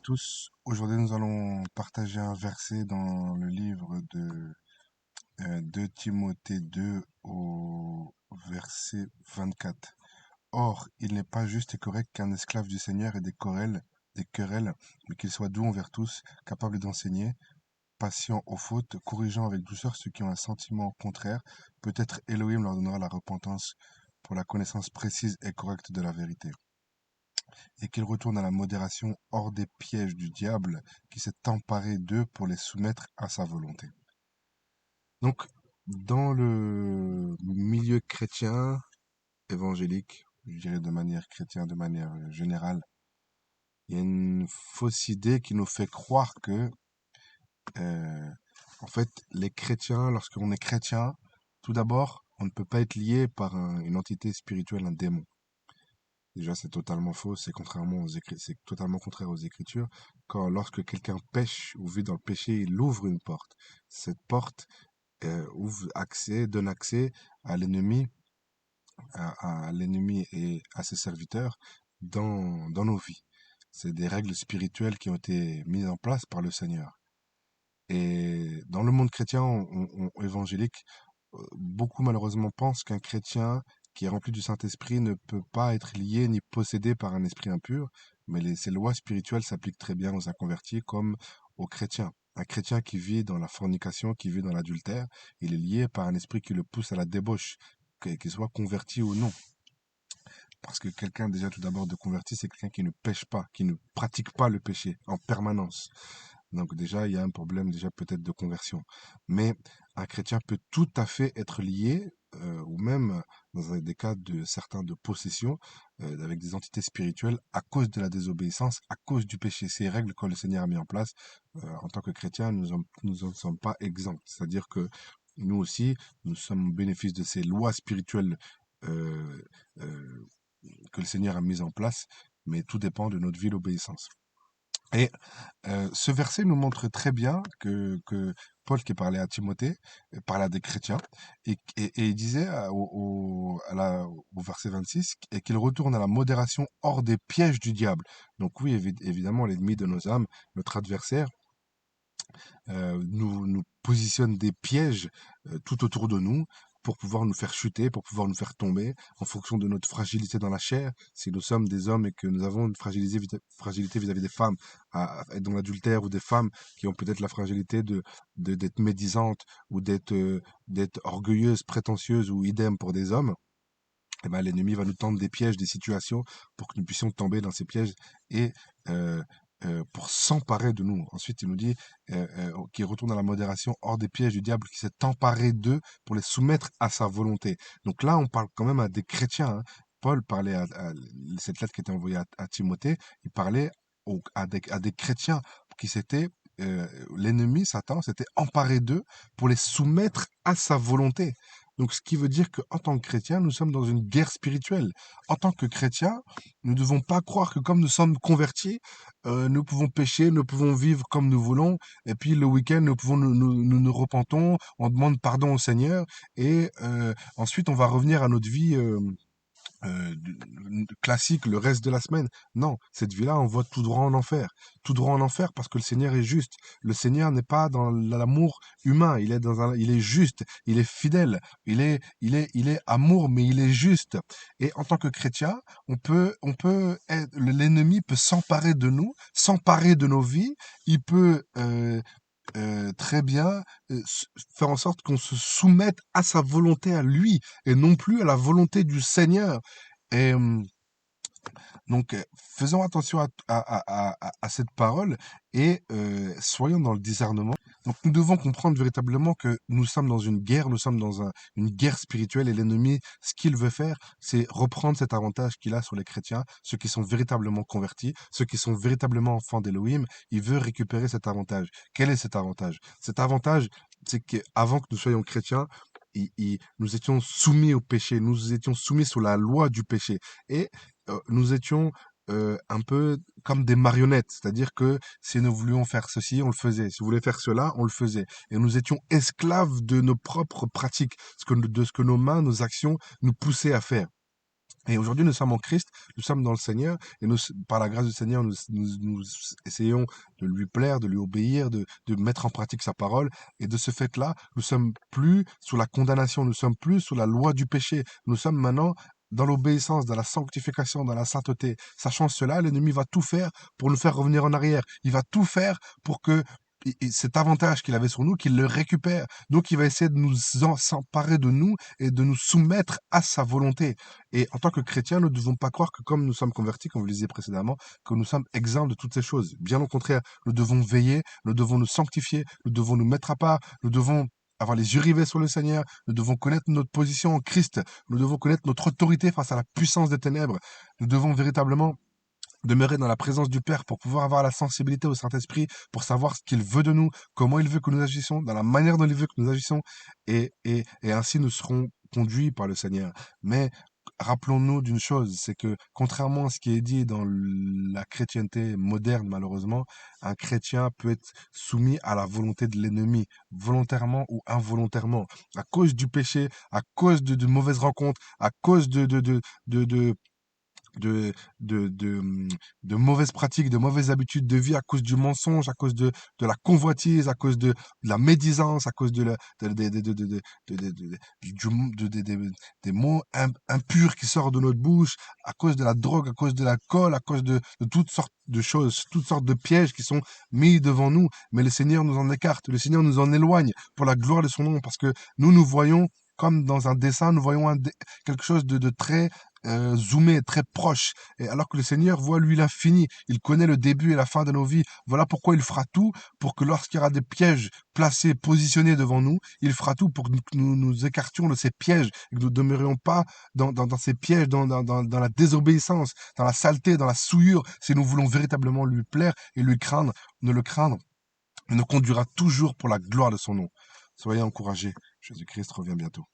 tous. Aujourd'hui, nous allons partager un verset dans le livre de 2 Timothée 2 au verset 24. Or, il n'est pas juste et correct qu'un esclave du Seigneur ait des querelles, mais qu'il soit doux envers tous, capable d'enseigner, patient aux fautes, corrigeant avec douceur ceux qui ont un sentiment contraire. Peut-être Elohim leur donnera la repentance pour la connaissance précise et correcte de la vérité, et qu'ils retournent à la modération hors des pièges du diable qui s'est emparé d'eux pour les soumettre à sa volonté. Donc, dans le milieu chrétien, évangélique, je dirais de manière chrétienne, de manière générale, il y a une fausse idée qui nous fait croire que, euh, en fait, les chrétiens, lorsqu'on est chrétien, tout d'abord, on ne peut pas être lié par une entité spirituelle, un démon. Déjà, c'est totalement faux, c'est totalement contraire aux Écritures. Lorsque quelqu'un pêche ou vit dans le péché, il ouvre une porte. Cette porte donne accès à l'ennemi, à l'ennemi et à ses serviteurs dans nos vies. C'est des règles spirituelles qui ont été mises en place par le Seigneur. Et dans le monde chrétien évangélique, beaucoup malheureusement pensent qu'un chrétien qui est rempli du Saint-Esprit ne peut pas être lié ni possédé par un esprit impur, mais ces lois spirituelles s'appliquent très bien aux inconvertis comme aux chrétiens. Un chrétien qui vit dans la fornication, qui vit dans l'adultère, il est lié par un esprit qui le pousse à la débauche, qu'il soit converti ou non. Parce que quelqu'un, déjà tout d'abord de converti, c'est quelqu'un qui ne pêche pas, qui ne pratique pas le péché en permanence. Donc déjà, il y a un problème déjà peut-être de conversion. Mais un chrétien peut tout à fait être lié, ou même dans des cas de certains de possession, avec des entités spirituelles à cause de la désobéissance, à cause du péché. Ces règles que le Seigneur a mis en place, en tant que chrétiens, nous en sommes pas exempts. C'est-à-dire que nous aussi, nous sommes au bénéfice de ces lois spirituelles euh, euh, que le Seigneur a mises en place, mais tout dépend de notre vie d'obéissance. Et ce verset nous montre très bien que Paul, qui parlait à Timothée, parlait à des chrétiens, et il disait au verset 26 et qu'il retourne à la modération hors des pièges du diable. Donc oui, évidemment, l'ennemi de nos âmes, notre adversaire, nous positionne des pièges tout autour de nous pour pouvoir nous faire chuter, pour pouvoir nous faire tomber en fonction de notre fragilité dans la chair. Si nous sommes des hommes et que nous avons une fragilité vis-à-vis des femmes, à être dans l'adultère, ou des femmes qui ont peut-être la fragilité d'être médisantes ou d'être orgueilleuses, prétentieuses, ou idem pour des hommes, eh ben, l'ennemi va nous tendre des pièges, des situations pour que nous puissions tomber dans ces pièges et euh, pour s'emparer de nous. Ensuite, il nous dit qu'il retourne à la modération hors des pièges du diable qui s'est emparé d'eux pour les soumettre à sa volonté. Donc là, on parle quand même à des chrétiens, hein. Paul parlait cette lettre qui était envoyée à Timothée, il parlait à des chrétiens qui s'étaient l'ennemi, Satan, s'était emparé d'eux pour les soumettre à sa volonté. Donc, ce qui veut dire qu'en tant que chrétien, nous sommes dans une guerre spirituelle. En tant que chrétien, nous ne devons pas croire que comme nous sommes convertis, nous pouvons pécher, nous pouvons vivre comme nous voulons, et puis le week-end, nous repentons, on demande pardon au Seigneur, et ensuite on va revenir à notre vie classique le reste de la semaine. Non, cette vie-là, on voit tout droit en enfer. Tout droit en enfer parce que le Seigneur est juste. Le Seigneur n'est pas dans l'amour humain. Il est juste. Il est fidèle. Il est amour, mais il est juste. Et en tant que chrétien, l'ennemi peut s'emparer de nous, s'emparer de nos vies. Il peut, très bien faire en sorte qu'on se soumette à sa volonté à lui et non plus à la volonté du Seigneur. Et donc, faisons attention à cette parole et soyons dans le discernement. Donc, nous devons comprendre véritablement que nous sommes dans une guerre, nous sommes dans une guerre spirituelle, et l'ennemi, ce qu'il veut faire, c'est reprendre cet avantage qu'il a sur les chrétiens, ceux qui sont véritablement convertis, ceux qui sont véritablement enfants d'Élohim. Il veut récupérer cet avantage. Quel est cet avantage? Cet avantage, c'est qu'avant que nous soyons chrétiens, nous étions soumis au péché, nous étions soumis sous la loi du péché. Et nous étions un peu comme des marionnettes, c'est-à-dire que si nous voulions faire ceci, on le faisait. Si nous voulions faire cela, on le faisait. Et nous étions esclaves de nos propres pratiques, de ce que nos mains, nos actions nous poussaient à faire. Et aujourd'hui, nous sommes en Christ, nous sommes dans le Seigneur, et nous, par la grâce du Seigneur, nous essayons de lui plaire, de lui obéir, de mettre en pratique sa parole. Et de ce fait-là, nous sommes plus sous la condamnation, nous sommes plus sous la loi du péché. Nous sommes maintenant dans l'obéissance, dans la sanctification, dans la sainteté. Sachant cela, l'ennemi va tout faire pour nous faire revenir en arrière. Il va tout faire pour que cet avantage qu'il avait sur nous, qu'il le récupère. Donc, il va essayer de s'emparer de nous et de nous soumettre à sa volonté. Et en tant que chrétiens, nous ne devons pas croire que comme nous sommes convertis, comme vous le disiez précédemment, que nous sommes exempts de toutes ces choses. Bien au contraire, nous devons veiller, nous devons nous sanctifier, nous devons nous mettre à part, nous devons avoir les yeux rivés sur le Seigneur, nous devons connaître notre position en Christ, nous devons connaître notre autorité face à la puissance des ténèbres, nous devons véritablement demeurer dans la présence du Père pour pouvoir avoir la sensibilité au Saint-Esprit, pour savoir ce qu'il veut de nous, comment il veut que nous agissions, dans la manière dont il veut que nous agissons, et ainsi nous serons conduits par le Seigneur. Mais rappelons-nous d'une chose, c'est que contrairement à ce qui est dit dans la chrétienté moderne, malheureusement, un chrétien peut être soumis à la volonté de l'ennemi, volontairement ou involontairement, à cause du péché, à cause de mauvaises rencontres, à cause de, de, de, hum, de mauvaises pratiques, de mauvaises habitudes de vie, à cause du mensonge, à cause de la convoitise, à cause de la médisance, à cause des mots impurs qui sortent de notre bouche, à cause de la drogue, à cause de l'alcool, à cause de toutes sortes de choses, toutes sortes de pièges qui sont mis devant nous. Mais le Seigneur nous en écarte, le Seigneur nous en éloigne pour la gloire de son nom, parce que nous voyons comme dans un dessin, nous voyons quelque chose de très zoomé, très proche. Et alors que le Seigneur voit, lui, l'infini. Il connaît le début et la fin de nos vies. Voilà pourquoi il fera tout pour que lorsqu'il y aura des pièges placés, positionnés devant nous, il fera tout pour que nous écartions de ces pièges et que nous ne demeurions pas dans ces pièges, dans la désobéissance, dans la saleté, dans la souillure, si nous voulons véritablement lui plaire et lui craindre, ne le craindre, il nous conduira toujours pour la gloire de son nom. Soyez encouragés. Jésus-Christ revient bientôt.